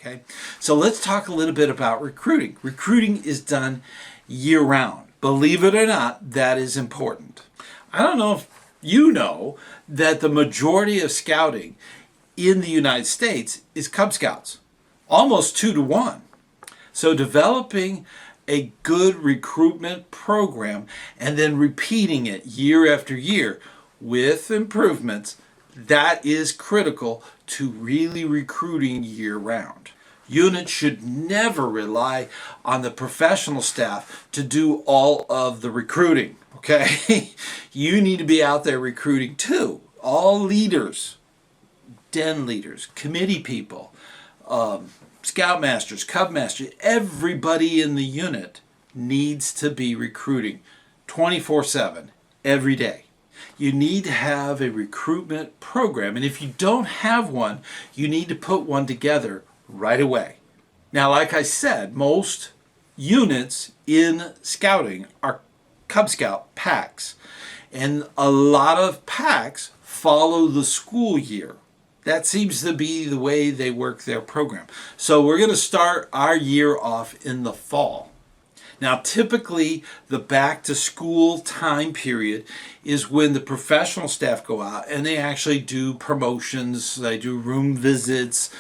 Okay, so let's talk a little bit about recruiting. Recruiting is done year-round. Believe it or not, that is important. I don't know if you know that the majority of scouting in the United States is Cub Scouts, almost 2-to-1. So developing a good recruitment program and then repeating it year after year with improvements, that is critical to really recruiting year-round. Units should never rely on the professional staff to do all of the recruiting, okay? You need to be out there recruiting too. All leaders, den leaders, committee people, Scoutmasters, Cubmasters, everybody in the unit needs to be recruiting 24/7, every day. You need to have a recruitment program, and if you don't have one, you need to put one together right away. Now, like I said, most units in scouting are Cub Scout packs, and a lot of packs follow the school year. That seems to be the way they work their program. So we're going to start our year off in the fall. Now, typically, the back-to-school time period is when the professional staff go out and they actually do promotions, they do room visits,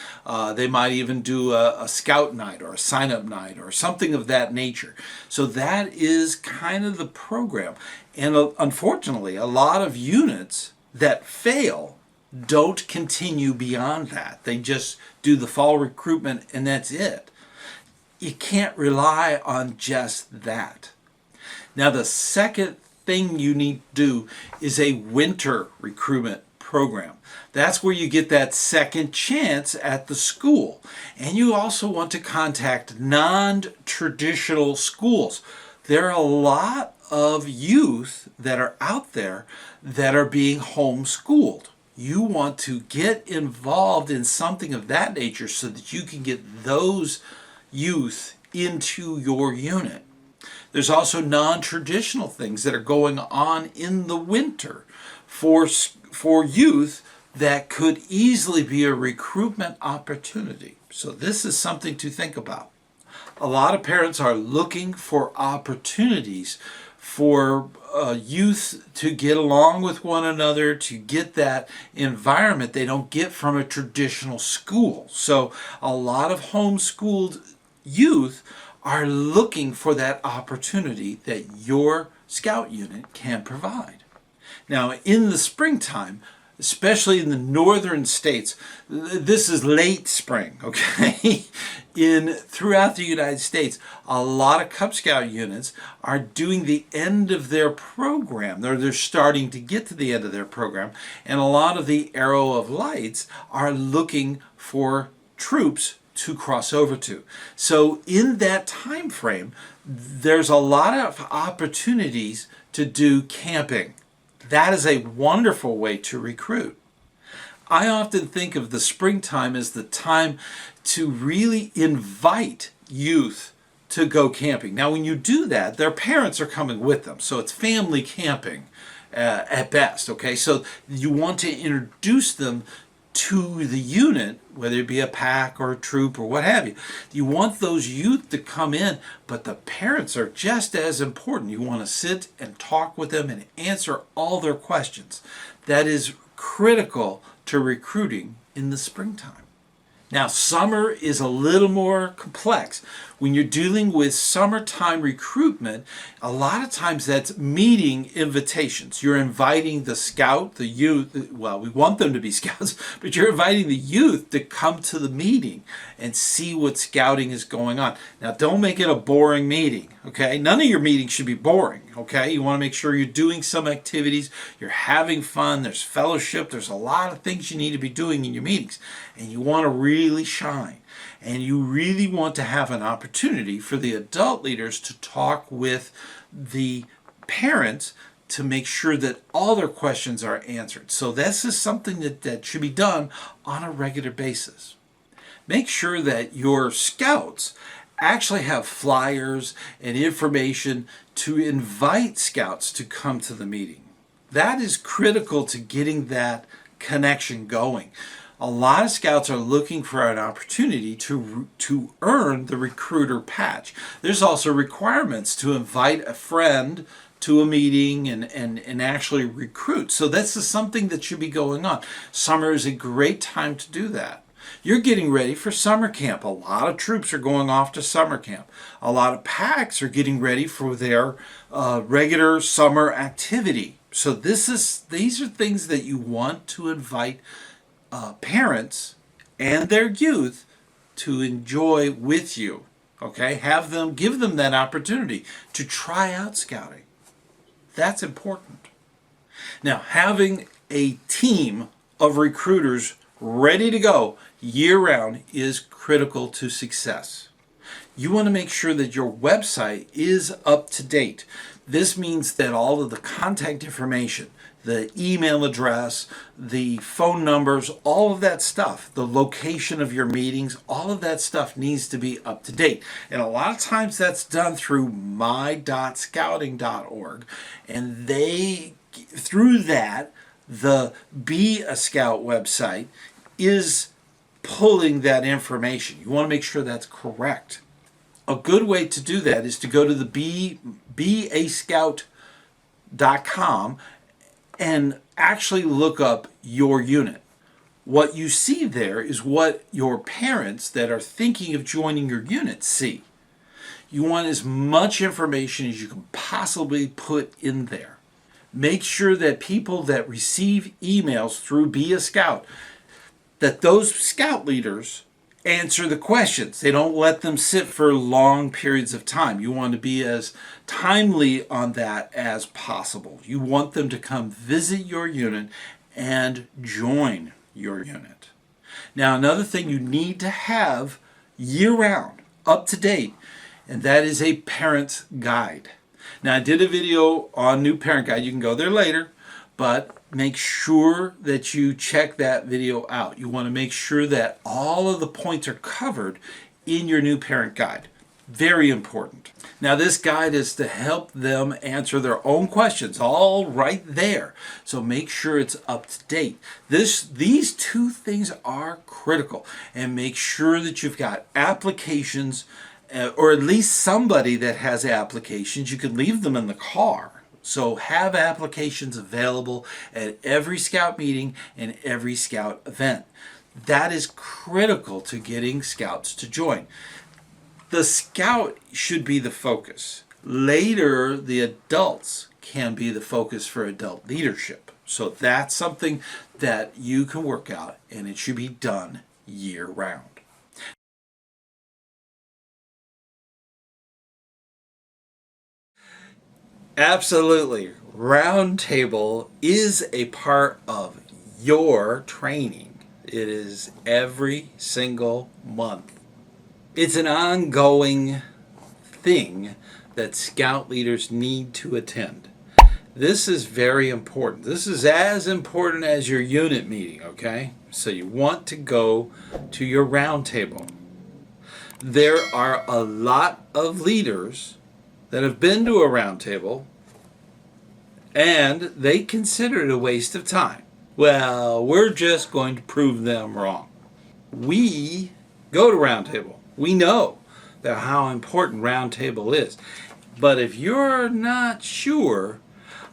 they might even do a scout night or a sign-up night or something of that nature. So that is kind of the program. And unfortunately, a lot of units that fail don't continue beyond that. They just do the fall recruitment and that's it. You can't rely on just that. Now, the second thing you need to do is a winter recruitment program. That's where you get that second chance at the school. And you also want to contact non-traditional schools. There are a lot of youth that are out there that are being homeschooled. You want to get involved in something of that nature so that you can get those youth into your unit. There's also non-traditional things that are going on in the winter for youth that could easily be a recruitment opportunity. So this is something to think about. A lot of parents are looking for opportunities for youth to get along with one another, to get that environment they don't get from a traditional school. So a lot of homeschooled youth are looking for that opportunity that your scout unit can provide. Now, in the springtime, especially in the northern states, this is late spring, okay? Throughout the United States, a lot of Cub Scout units are doing the end of their program. They're starting to get to the end of their program, and a lot of the Arrow of Lights are looking for troops to cross over to. So in that time frame, there's a lot of opportunities to do camping. That is a wonderful way to recruit. I often think of the springtime as the time to really invite youth to go camping. Now, when you do that, their parents are coming with them, so it's family camping at best, okay? So you want to introduce them to the unit, whether it be a pack or a troop or what have you. You want those youth to come in, but the parents are just as important. You want to sit and talk with them and answer all their questions. That is critical to recruiting in the springtime. Now, summer is a little more complex. When you're dealing with summertime recruitment, a lot of times that's meeting invitations. You're inviting the scout, the youth, well, we want them to be scouts, but you're inviting the youth to come to the meeting and see what scouting is going on. Now, don't make it a boring meeting, okay? None of your meetings should be boring, okay? You want to make sure you're doing some activities, you're having fun, there's fellowship, there's a lot of things you need to be doing in your meetings, and you want to really shine. And you really want to have an opportunity for the adult leaders to talk with the parents to make sure that all their questions are answered. So this is something that should be done on a regular basis. Make sure that your scouts actually have flyers and information to invite scouts to come to the meeting. That is critical to getting that connection going. A lot of scouts are looking for an opportunity to earn the recruiter patch. There's also requirements to invite a friend to a meeting and actually recruit. So this is something that should be going on. Summer is a great time to do that. You're getting ready for summer camp. A lot of troops are going off to summer camp. A lot of packs are getting ready for their regular summer activity. So these are things that you want to invite parents and their youth to enjoy with you. Okay, give them that opportunity to try out scouting. That's important. Now, having a team of recruiters ready to go year-round is critical to success. You want to make sure that your website is up to date. This means that all of the contact information, the email address, the phone numbers, all of that stuff, the location of your meetings, all of that stuff needs to be up to date. And a lot of times that's done through my.scouting.org. And through that, the Be a Scout website is pulling that information. You want to make sure that's correct. A good way to do that is to go to the beascout.com and actually look up your unit. What you see there is what your parents that are thinking of joining your unit see. You want as much information as you can possibly put in there. Make sure that people that receive emails through Be a Scout, that those scout leaders answer the questions. They don't let them sit for long periods of time. You want to be as timely on that as possible. You want them to come visit your unit and join your unit. Now, another thing you need to have year-round, up to date, and that is a parent's guide. Now, I did a video on new parent guide. You can go there later, but make sure that you check that video out. You want to make sure that all of the points are covered in your new parent guide. Very important. Now, this guide is to help them answer their own questions, all right there. So make sure it's up to date. These two things are critical. And make sure that you've got applications, or at least somebody that has applications. You could leave them in the car. So have applications available at every scout meeting and every scout event. That is critical to getting scouts to join. The scout should be the focus. Later, the adults can be the focus for adult leadership. So that's something that you can work out, and it should be done year-round. Absolutely. Roundtable is a part of your training. It is every single month. It's an ongoing thing that scout leaders need to attend. This is very important. This is as important as your unit meeting, okay? So you want to go to your roundtable. There are a lot of leaders that have been to a roundtable and they consider it a waste of time. Well, we're just going to prove them wrong. We go to roundtable. We know that how important roundtable is. But if you're not sure,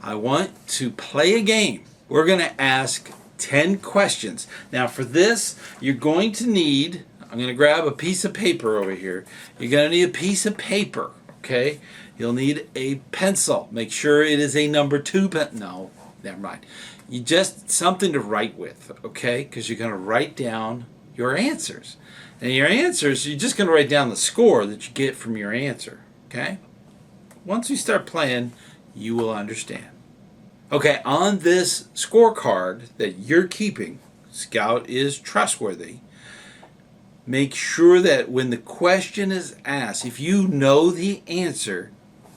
I want to play a game. We're going to ask 10 questions. Now for this, you're going to need, I'm going to grab a piece of paper over here. You're going to need a piece of paper, okay? You'll need a pencil. Make sure it is a number 2 pen. No, never mind. You just something to write with, okay? Because you're going to write down your answers. And your answers, you're just going to write down the score that you get from your answer, okay? Once we start playing, you will understand. Okay, on this scorecard that you're keeping, Scout is trustworthy. Make sure that when the question is asked, if you know the answer,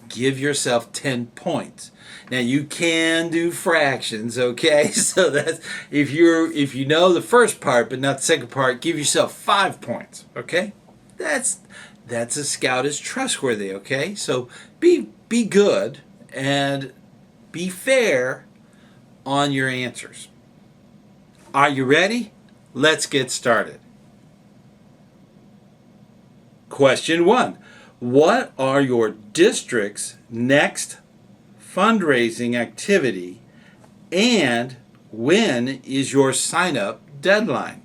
give yourself 10 points. Now you can do fractions, okay? So that's if you know the first part but not the second part, give yourself 5 points, okay? That's a scout is trustworthy, okay? So be good and be fair on your answers. Are you ready? let's get started. Question 1. What are your district's next fundraising activity, and when is your sign-up deadline?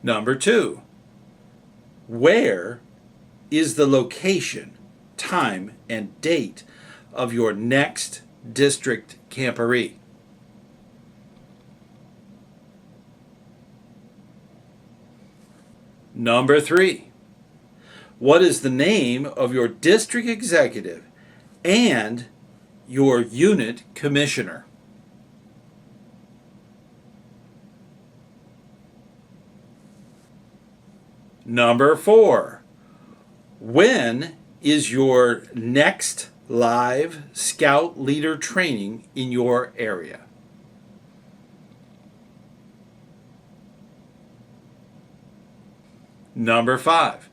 Number 2. Where is the location, time, and date of your next district camporee? Number 3. What is the name of your district executive and your unit commissioner? Number 4. When is your next live scout leader training in your area? Number 5.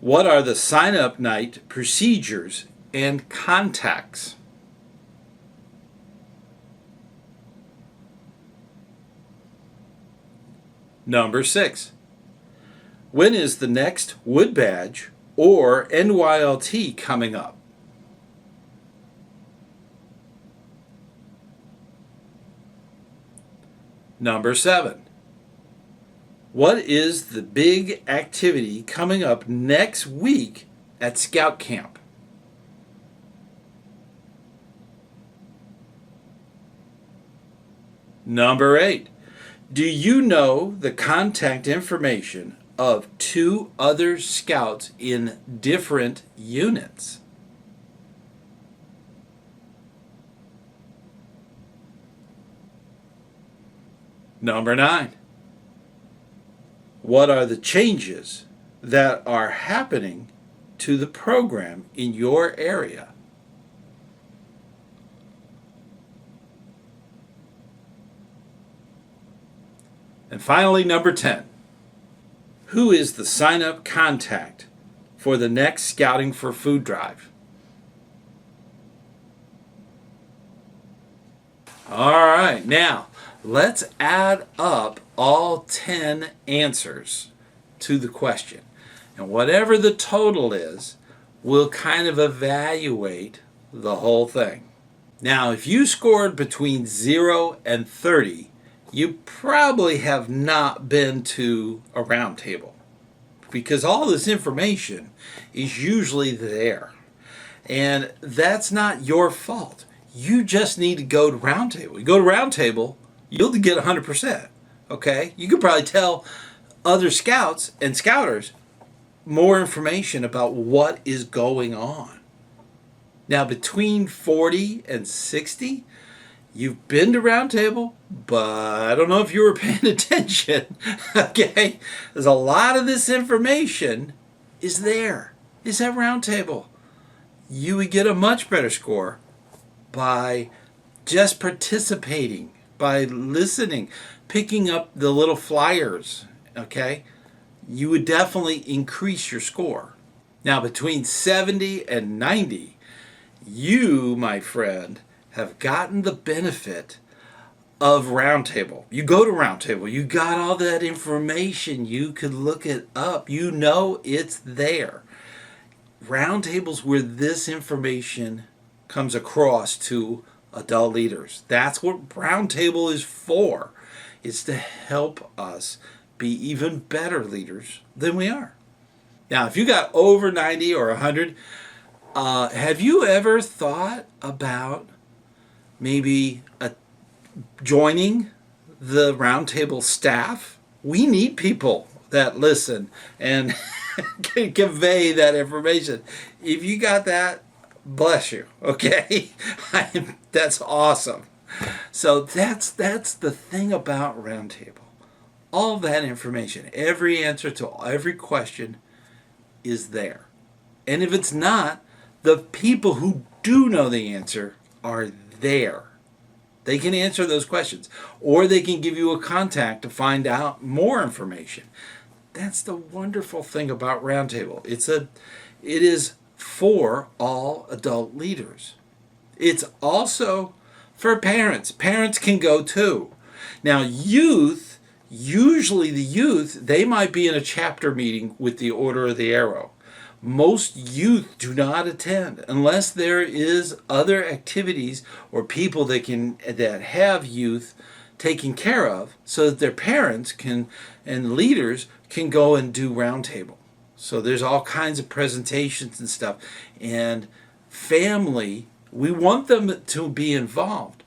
What are the sign-up night procedures and contacts? Number 6. When is the next Wood Badge or NYLT coming up? Number 7. What is the big activity coming up next week at Scout Camp? Number 8. Do you know the contact information of 2 other scouts in different units? Number 9. What are the changes that are happening to the program in your area? And finally, number 10. Who is the sign-up contact for the next Scouting for Food drive? All right, now let's add up all 10 answers to the question. And whatever the total is, we'll kind of evaluate the whole thing. Now, if you scored between 0 and 30, you probably have not been to a roundtable, because all this information is usually there. And that's not your fault. You just need to go to Roundtable. You go to Roundtable, you'll get 100%. Okay? You could probably tell other scouts and scouters more information about what is going on. Now, between 40 and 60, you've been to Roundtable, but I don't know if you were paying attention. Okay? There's a lot of this information is there. Is at Roundtable. You would get a much better score by just participating, by listening, picking up the little flyers, okay? You would definitely increase your score. Now, between 70 and 90, you, my friend, have gotten the benefit of Roundtable. You go to Roundtable, you got all that information, you could look it up, you know it's there. Roundtables where this information comes across to adult leaders. That's what Roundtable is for. It's to help us be even better leaders than we are. Now, if you got over 90 or 100, have you ever thought about maybe joining the Roundtable staff? We need people that listen and can convey that information. If you got that, bless you, okay? That's awesome. So that's the thing about Roundtable. All that information, every answer to every question is there. And if it's not, the people who do know the answer are there. They can answer those questions, or they can give you a contact to find out more information. That's the wonderful thing about Roundtable. It is for all adult leaders. It's also for parents. Parents can go too. Now, youth, usually the youth, they might be in a chapter meeting with the Order of the Arrow. Most youth do not attend unless there is other activities or people that have youth taken care of, so that their parents can and leaders can go and do roundtable. So there's all kinds of presentations and stuff. And family, we want them to be involved,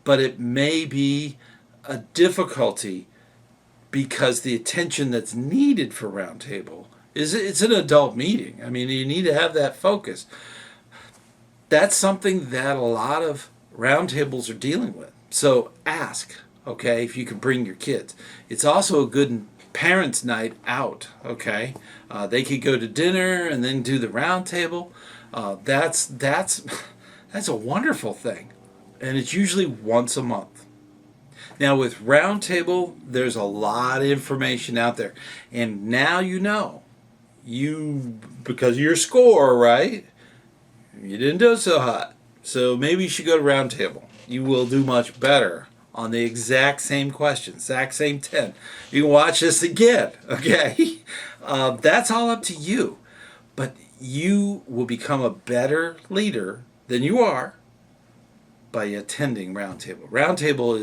but it may be a difficulty because the attention that's needed for roundtable it's an adult meeting. I mean, you need to have that focus. That's something that a lot of roundtables are dealing with. So ask, okay, if you can bring your kids. It's also a good parents' night out, okay? They could go to dinner and then do the roundtable. That's a wonderful thing. And it's usually once a month. Now with Roundtable, there's a lot of information out there. And now you know. Because of your score, right? You didn't do so hot. So maybe you should go to Roundtable. You will do much better on the exact same questions, exact same 10. You can watch this again, okay? That's all up to you. But you will become a better leader than you are by attending Roundtable. Roundtable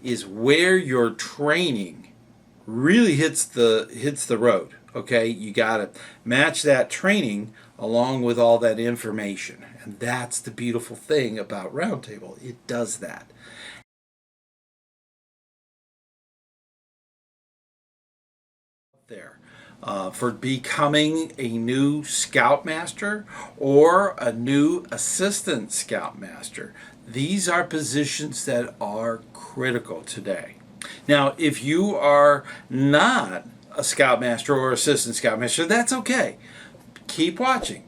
is where your training really hits the road. Okay, you got to match that training along with all that information. And that's the beautiful thing about Roundtable. It does that. There. For becoming a new Scoutmaster or a new Assistant Scoutmaster. These are positions that are critical today. Now, if you are not a Scoutmaster or Assistant Scoutmaster, that's okay. Keep watching.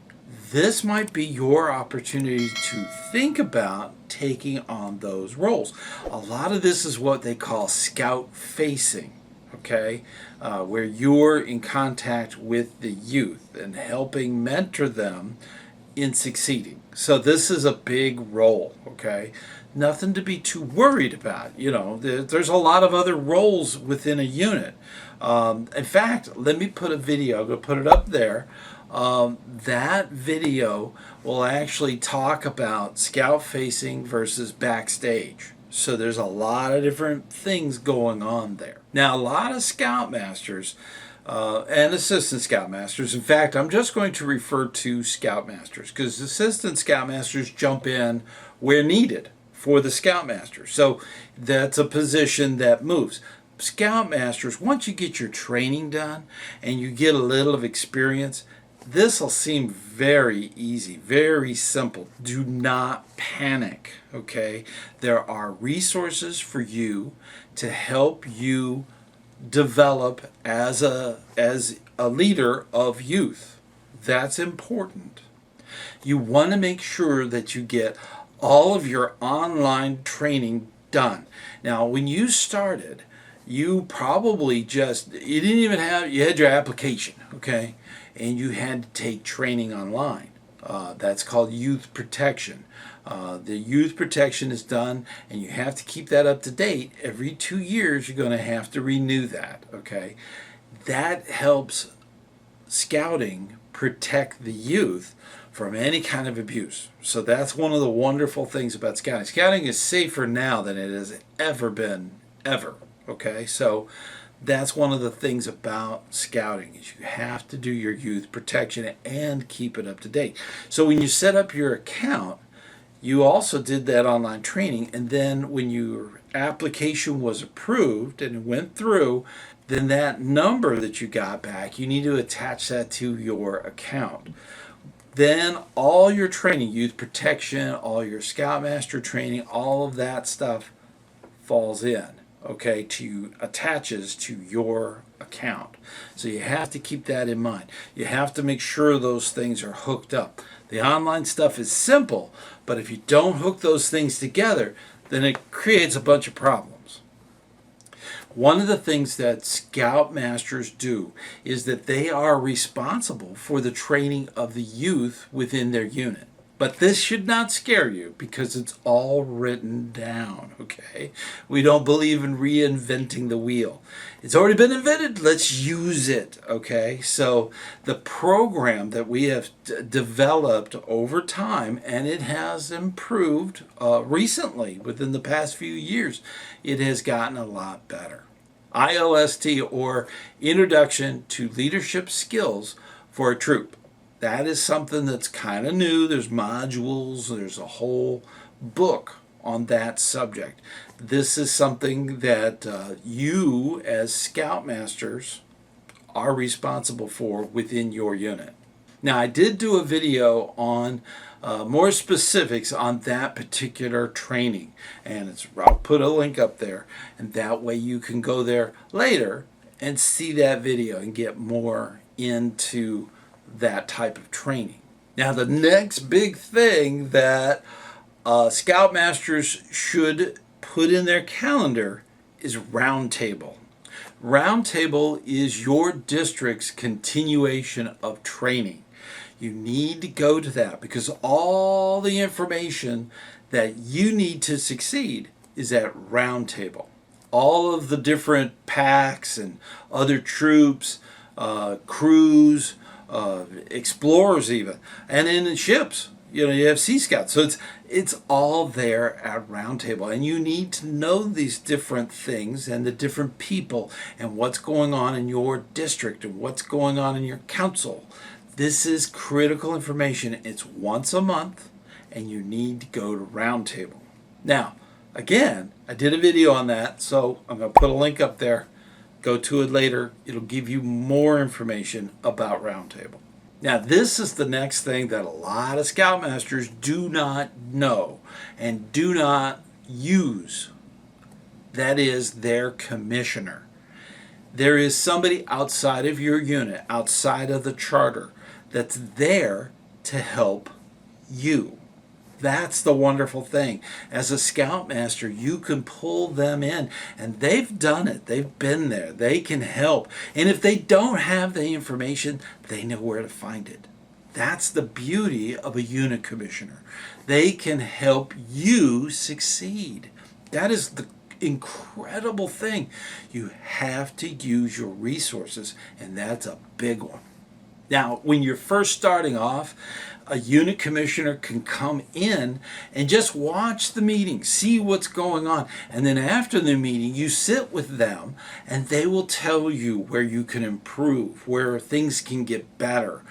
This might be your opportunity to think about taking on those roles. A lot of this is what they call scout facing, okay? Where you're in contact with the youth and helping mentor them in succeeding. So this is a big role, okay? Nothing to be too worried about. You know, there's a lot of other roles within a unit. In fact, let me put a video. I'm going to put it up there. That video will actually talk about scout facing versus backstage. So there's a lot of different things going on there. Now, a lot of Scoutmasters and Assistant Scoutmasters, in fact, I'm just going to refer to Scoutmasters because Assistant Scoutmasters jump in where needed for the Scoutmaster. So that's a position that moves. Scoutmasters, once you get your training done and you get a little of experience, this will seem very easy, very simple. Do not panic, okay? There are resources for you to help you develop as a leader of youth. That's important. You want to make sure that you get all of your online training done. Now, when you started, you probably you had your application, okay? And you had to take training online. That's called youth protection. The youth protection is done, and you have to keep that up to date. Every 2 years, you're going to have to renew that, okay? That helps scouting protect the youth from any kind of abuse. So that's one of the wonderful things about scouting. Scouting is safer now than it has ever been, ever. Okay, so that's one of the things about scouting is you have to do your youth protection and keep it up to date. So when you set up your account, you also did that online training, and then when your application was approved and it went through, then that number that you got back, you need to attach that to your account. Then all your training, youth protection, all your Scoutmaster training, all of that stuff falls in. Okay, attaches to your account. So you have to keep that in mind. You have to make sure those things are hooked up. The online stuff is simple, but if you don't hook those things together, then it creates a bunch of problems. One of the things that Scoutmasters do is that they are responsible for the training of the youth within their unit. But this should not scare you because it's all written down, okay? We don't believe in reinventing the wheel. It's already been invented, let's use it, okay? So the program that we have developed over time, and it has improved recently within the past few years, it has gotten a lot better. ILST, or Introduction to Leadership Skills for a Troop. That is something that's kind of new. There's modules, there's a whole book on that subject. This is something that you as Scoutmasters are responsible for within your unit. Now, I did do a video on more specifics on that particular training, and I'll put a link up there, and that way you can go there later and see that video and get more into that type of training. Now, the next big thing that Scoutmasters should put in their calendar is Roundtable. Roundtable is your district's continuation of training. You need to go to that because all the information that you need to succeed is at Roundtable. All of the different packs and other troops, crews, explorers even, and in ships, you have Sea Scouts. So it's all there at Roundtable, and you need to know these different things and the different people and what's going on in your district and what's going on in your council. This is critical information. It's once a month, and you need to go to Roundtable. Now, again, I did a video on that, so I'm going to put a link up there. Go to it later. It'll give you more information about Roundtable. Now, this is the next thing that a lot of Scoutmasters do not know and do not use. That is their commissioner. There is somebody outside of your unit, outside of the charter, that's there to help you. That's the wonderful thing. As a Scoutmaster, you can pull them in, and they've done it. They've been there. They can help. And if they don't have the information, they know where to find it. That's the beauty of a unit commissioner. They can help you succeed. That is the incredible thing. You have to use your resources, and that's a big one. Now, when you're first starting off, a unit commissioner can come in and just watch the meeting, see what's going on. And then after the meeting, you sit with them and they will tell you where you can improve, where things can get better.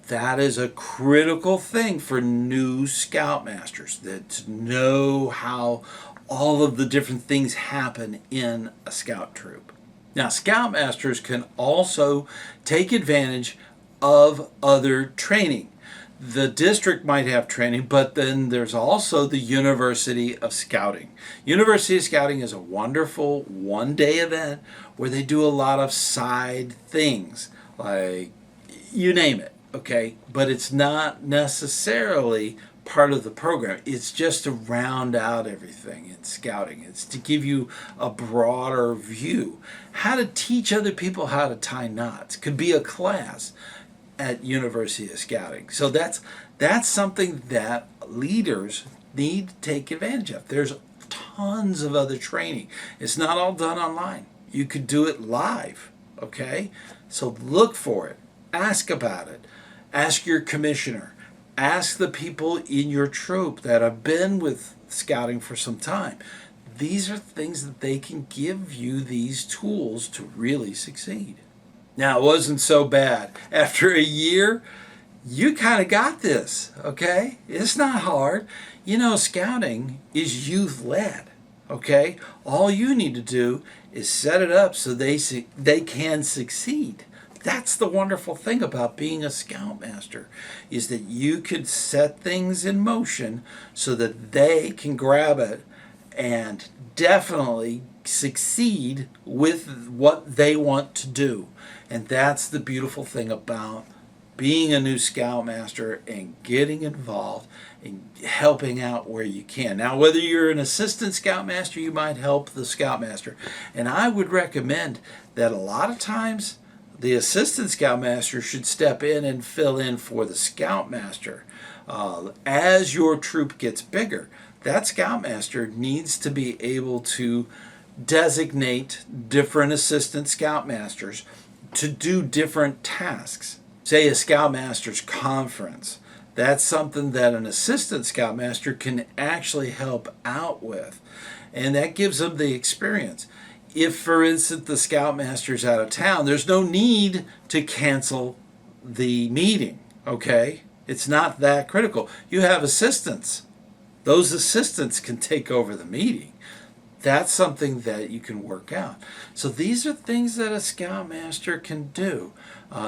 That is a critical thing for new Scoutmasters, that to know how all of the different things happen in a scout troop. Now, Scoutmasters can also take advantage of other training. The district might have training, but then there's also the University of Scouting. University of Scouting is a wonderful one-day event where they do a lot of side things, like you name it, okay? But it's not necessarily part of the program. It's just to round out everything in scouting. It's to give you a broader view. How to teach other people how to tie knots could be a class at University of Scouting. So that's something that leaders need to take advantage of. There's tons of other training. It's not all done online. You could do it live, okay? So look for it. Ask about it. Ask your commissioner. Ask the people in your troop that have been with scouting for some time. These are things that they can give you these tools to really succeed. Now, it wasn't so bad. After a year, you kind of got this, okay? It's not hard. Scouting is youth-led, okay? All you need to do is set it up so they can succeed. That's the wonderful thing about being a Scoutmaster, is that you could set things in motion so that they can grab it and definitely succeed with what they want to do. And that's the beautiful thing about being a new Scoutmaster and getting involved and helping out where you can. Now, whether you're an Assistant Scoutmaster, you might help the Scoutmaster. And I would recommend that a lot of times the Assistant Scoutmaster should step in and fill in for the Scoutmaster. As your troop gets bigger, that Scoutmaster needs to be able to designate different Assistant Scoutmasters to do different tasks. Say a Scoutmaster's conference. That's something that an Assistant Scoutmaster can actually help out with. And that gives them the experience. If, for instance, the Scoutmaster's out of town, there's no need to cancel the meeting, okay? It's not that critical. You have assistants. Those assistants can take over the meeting. That's something that you can work out. So these are things that a Scoutmaster can do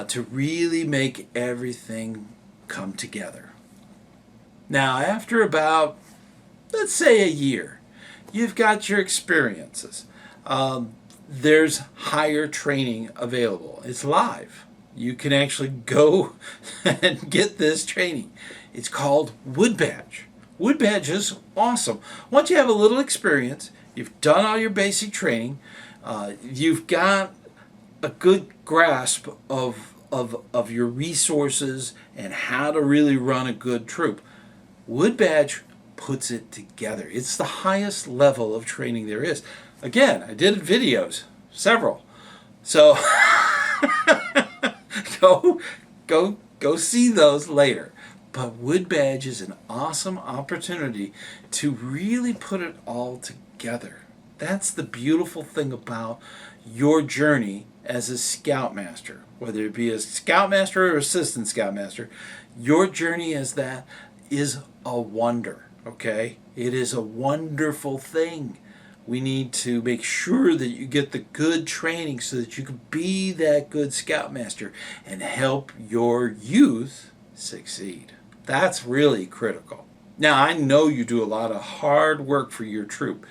to really make everything come together. Now, after about, let's say, a year, you've got your experiences. There's higher training available. It's live. You can actually go and get this training. It's called Wood Badge. Wood Badge is awesome. Once you have a little experience, you've done all your basic training, you've got a good grasp of your resources and how to really run a good troop. Wood Badge puts it together. It's the highest level of training there is. Again, I did videos, several. So go see those later. But Wood Badge is an awesome opportunity to really put it all together. That's the beautiful thing about your journey as a Scoutmaster. Whether it be a Scoutmaster or Assistant Scoutmaster, your journey as that is a wonder, okay? It is a wonderful thing. We need to make sure that you get the good training so that you can be that good Scoutmaster and help your youth succeed. That's really critical. Now, I know you do a lot of hard work for your troop,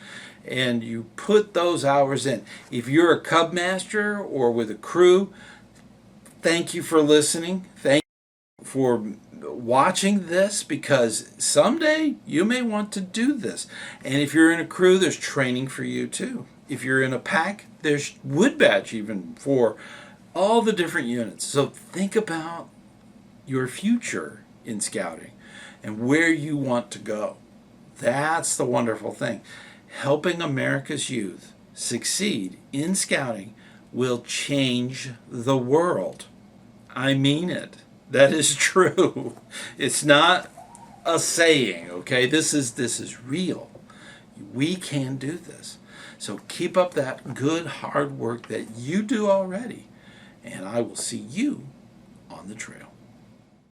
and you put those hours in. If you're a Cub Master or with a crew, thank you for listening. Thank you for watching this, because someday you may want to do this. And if you're in a crew, there's training for you too. If you're in a pack, there's Wood Badge even for all the different units. So think about your future in scouting and where you want to go. That's the wonderful thing. Helping America's youth succeed in scouting will change the world. I mean it. That is true. It's not a saying, okay? This is real. We can do this. So keep up that good hard work that you do already, and I will see you on the trail.